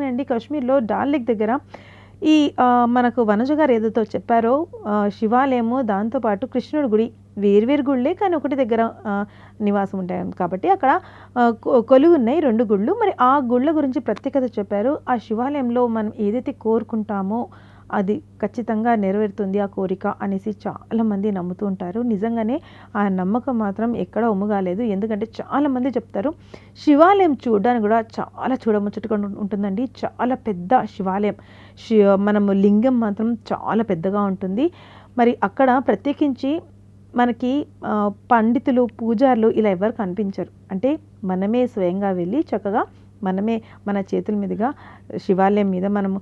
అండి కాశ్మీర్లో doll lake దగ్గర ఈ మనకు వనజ గారు ఏదైతే చెప్పారో శివాలయము, దాంతోపాటు కృష్ణుడి గుడి వేరువేరు గుళ్ళే కానీ ఒకటి దగ్గర నివాసం ఉంటాయి కాబట్టి అక్కడ కొలువు ఉన్నాయి 2 గుళ్ళు. మరి ఆ గుళ్ళ గురించి ప్రత్యేకత చెప్పారు. ఆ శివాలయంలో మనం ఏదైతే కోరుకుంటామో అది ఖచ్చితంగా నెరవేరుతుంది ఆ కోరిక అనేసి చాలామంది నమ్ముతూ ఉంటారు. నిజంగానే ఆ నమ్మకం మాత్రం ఎక్కడ ఒమ్ముగాలేదు. ఎందుకంటే చాలామంది చెప్తారు శివాలయం చూడడానికి కూడా చాలా చూడముచ్చటగా ఉంటుందండి. చాలా పెద్ద శివాలయం, మనము లింగం మాత్రం చాలా పెద్దగా ఉంటుంది. మరి అక్కడ ప్రత్యేకించి మనకి పండితులు, పూజారులు ఇలా ఎవరు కనిపించరు. అంటే మనమే స్వయంగా వెళ్ళి చక్కగా మనమే మన చేతుల మీదుగా శివాలయం మీద మనము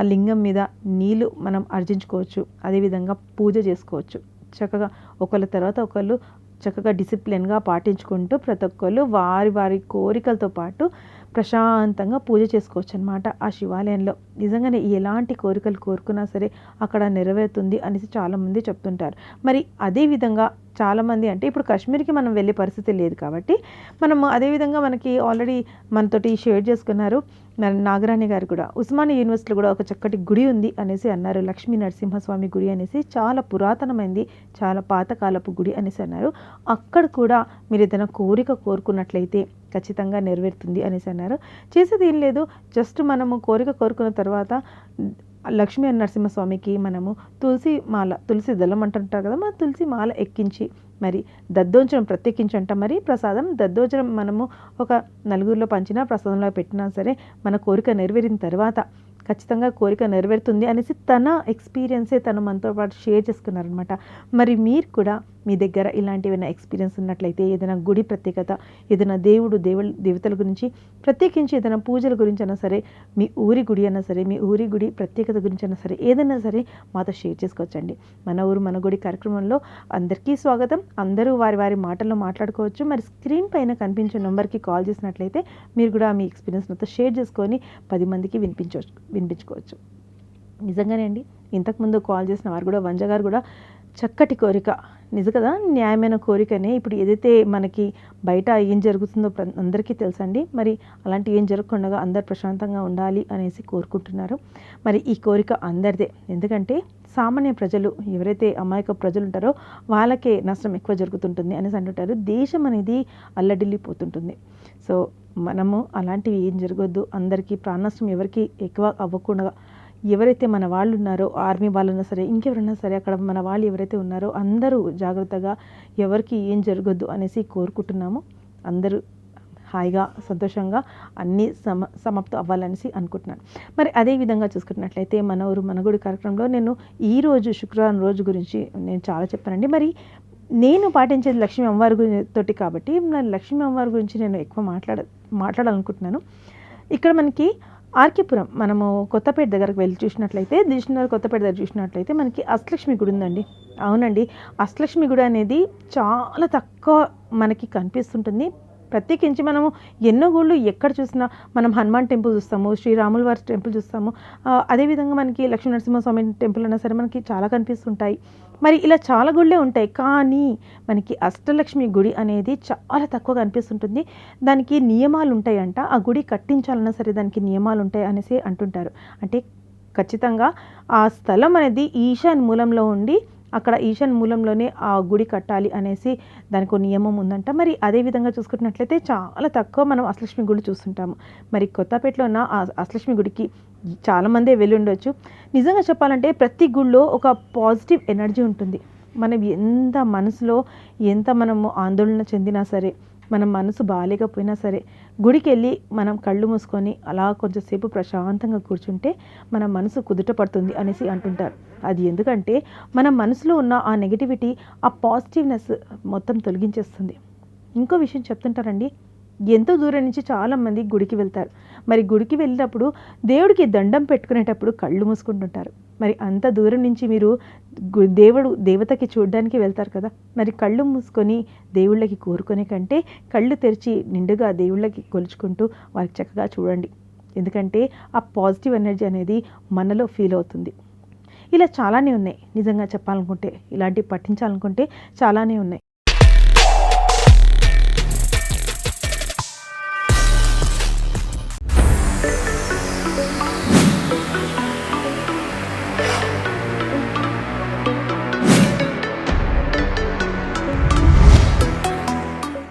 లింగం మీద నీళ్ళు మనం అర్జించుకోవచ్చు. అదేవిధంగా పూజ చేసుకోవచ్చు. చక్కగా ఒకళ్ళ తర్వాత ఒకళ్ళు చక్కగా డిసిప్లిన్గా పాటించుకుంటూ ప్రతి ఒక్కళ్ళు వారి వారి కోరికలతో పాటు ప్రశాంతంగా పూజ చేసుకోవచ్చు అనమాట ఆ శివాలయంలో. నిజంగానే ఎలాంటి కోరికలు కోరుకున్నా సరే అక్కడ నెరవేరుతుంది అనేసి చాలామంది చెప్తుంటారు. మరి అదేవిధంగా చాలామంది అంటే ఇప్పుడు కాశ్మీర్కి మనం వెళ్ళే పరిస్థితి లేదు కాబట్టి మనము అదేవిధంగా మనకి ఆల్రెడీ మనతోటి షేర్ చేసుకున్నారు నాగరాణి గారు కూడా. ఉస్మానియా యూనివర్సిటీలో కూడా ఒక చక్కటి గుడి ఉంది అనేసి అన్నారు. లక్ష్మీ నరసింహస్వామి గుడి అనేసి చాలా పురాతనమైంది, చాలా పాతకాలపు గుడి అనేసి అన్నారు. అక్కడ కూడా మీరు ఏదైనా కోరిక కోరుకున్నట్లయితే ఖచ్చితంగా నెరవేరుతుంది అనేసి అన్నారు. చేసేది ఏం లేదు, జస్ట్ మనము కోరిక కోరుకున్న తర్వాత లక్ష్మీ నరసింహస్వామికి మనము తులసి దళం అంటుంటారు కదా, మన తులసి మాల ఎక్కించి మరి దద్దోజనం ప్రత్యేకించి అంట మరి ప్రసాదం దద్దోజనం మనము ఒక నలుగురిలో పంచినా ప్రసాదంలో పెట్టినా సరే మన కోరిక నెరవేరిన తర్వాత ఖచ్చితంగా కోరిక నెరవేరుతుంది అనేసి తన ఎక్స్పీరియన్సే తను మనతో పాటు షేర్ చేసుకున్నారనమాట. మరి మీరు కూడా మీ దగ్గర ఇలాంటివైనా ఎక్స్పీరియన్స్ ఉన్నట్లయితే ఏదైనా గుడి ప్రత్యేకత, ఏదైనా దేవతల గురించి ప్రత్యేకించి ఏదైనా పూజల గురించి అయినా సరే, మీ ఊరి గుడి అయినా సరే, మీ ఊరి గుడి ప్రత్యేకత గురించి అయినా సరే ఏదైనా సరే మాతో షేర్ చేసుకోవచ్చండి. మన ఊరు మన గుడి కార్యక్రమంలో అందరికీ స్వాగతం. అందరూ వారి వారి మాటల్లో మాట్లాడుకోవచ్చు. మరి స్క్రీన్ పైన కనిపించే నెంబర్కి కాల్ చేసినట్లయితే మీరు కూడా మీ ఎక్స్పీరియన్స్ నాతో షేర్ చేసుకొని 10 మందికి వినిపించుకోవచ్చు. నిజంగానే అండి, ఇంతకుముందు కాల్ చేసిన వారు కూడా వంజ గారు కూడా చక్కటి కోరిక, నిజం కదా, న్యాయమైన కోరికనే. ఇప్పుడు ఏదైతే మనకి బయట ఏం జరుగుతుందో అందరికీ తెలుసండి. మరి అలాంటి ఏం జరగకుండా అందరు ప్రశాంతంగా ఉండాలి అనేసి కోరుకుంటున్నారు. మరి ఈ కోరిక అందరిదే. ఎందుకంటే సామాన్య ప్రజలు ఎవరైతే అమాయక ప్రజలు ఉంటారో వాళ్ళకే నష్టం ఎక్కువ జరుగుతుంటుంది అనేసి అంటుంటారు. దేశం అనేది అల్లడిల్లిపోతుంటుంది. సో మనము అలాంటివి ఏం జరగొద్దు, అందరికీ ప్రాణ నష్టం ఎవరికి ఎక్కువ అవ్వకుండా ఎవరైతే మన వాళ్ళు ఉన్నారో, ఆర్మీ వాళ్ళైనా సరే ఇంకెవరైనా సరే అక్కడ మన వాళ్ళు ఎవరైతే ఉన్నారో అందరూ జాగ్రత్తగా ఎవరికి ఏం జరగొద్దు అనేసి కోరుకుంటున్నాము. అందరూ హాయిగా సంతోషంగా అన్నీ సమాప్తం అవ్వాలనేసి అనుకుంటున్నాను. మరి అదేవిధంగా చూసుకున్నట్లయితే మన ఊరు మన గుడి కార్యక్రమంలో నేను ఈరోజు శుక్రవారం రోజు గురించి నేను చాలా చెప్పానండి. మరి నేను పాటించేది లక్ష్మీ అమ్మవారి తోటి కాబట్టి లక్ష్మీ అమ్మవారి గురించి నేను ఎక్కువ మాట్లాడాలనుకుంటున్నాను. ఇక్కడ మనకి ఆర్కేపురం, మనము కొత్తపేట దగ్గరకు వెళ్ళి చూసినట్లయితే కొత్తపేట దగ్గర చూసినట్లయితే మనకి అష్టలక్ష్మి గుడి ఉందండి. అవునండి, అష్టలక్ష్మి గుడి అనేది చాలా తక్కువ మనకి కనిపిస్తుంటుంది. ప్రత్యేకించి మనము ఎన్నో గుళ్ళు ఎక్కడ చూసినా మనం హనుమాన్ టెంపుల్ చూస్తాము, శ్రీరాముల వారి టెంపుల్ చూస్తాము, అదేవిధంగా మనకి లక్ష్మీ నరసింహస్వామి టెంపుల్ అయినా సరే మనకి చాలా కనిపిస్తుంటాయి. మరి ఇలా చాలా గుళ్ళే ఉంటాయి, కానీ మనకి అష్టలక్ష్మి గుడి అనేది చాలా తక్కువ కనిపిస్తుంటుంది. దానికి నియమాలు ఉంటాయంట. ఆ గుడి కట్టించాలన్నా సరే దానికి నియమాలు ఉంటాయి అనేసి అంటుంటారు. అంటే ఖచ్చితంగా ఆ స్థలం అనేది ఈశాన్య మూలంలో ఉండి అక్కడ ఈశాన్య మూలంలోనే ఆ గుడి కట్టాలి అనేసి దానికి ఒక నియమం ఉందంట. మరి అదేవిధంగా చూసుకున్నట్లయితే చాలా తక్కువ మనం అష్టలక్ష్మి గుడి చూస్తుంటాము. మరి కొత్తపేటలో ఉన్న ఆ అష్టలక్ష్మి గుడికి చాలామందే వెళ్ళి ఉండొచ్చు. నిజంగా చెప్పాలంటే ప్రతి గుడిలో ఒక పాజిటివ్ ఎనర్జీ ఉంటుంది. మనం ఎంత మనసులో ఎంత మనము ఆందోళన చెందినా సరే, మన మనసు బాగాలేకపోయినా సరే గుడికి వెళ్ళి మనం కళ్ళు మూసుకొని అలా కొంచెంసేపు ప్రశాంతంగా కూర్చుంటే మన మనసు కుదుట పడుతుంది అనేసి అంటుంటారు. అది ఎందుకంటే మన మనసులో ఉన్న ఆ నెగిటివిటీ, ఆ పాజిటివ్నెస్ మొత్తం తొలగించేస్తుంది. ఇంకో విషయం చెప్తుంటారండి, ఎంతో దూరం నుంచి చాలామంది గుడికి వెళ్తారు. మరి గుడికి వెళ్ళినప్పుడు దేవుడికి దండం పెట్టుకునేటప్పుడు కళ్ళు మూసుకుంటుంటారు. మరి అంత దూరం నుంచి మీరు దేవతకి చూడడానికి వెళ్తారు కదా! మరి కళ్ళు మూసుకొని దేవుళ్ళకి కోరుకునే కంటే కళ్ళు తెరిచి నిండుగా దేవుళ్ళకి కొలుచుకుంటూ వారికి చక్కగా చూడండి. ఎందుకంటే ఆ పాజిటివ్ ఎనర్జీ అనేది మనలో ఫీల్ అవుతుంది. ఇలా చాలానే ఉన్నాయి. నిజంగా చెప్పాలనుకుంటే, ఇలాంటివి పఠించాలనుకుంటే చాలానే ఉన్నాయి.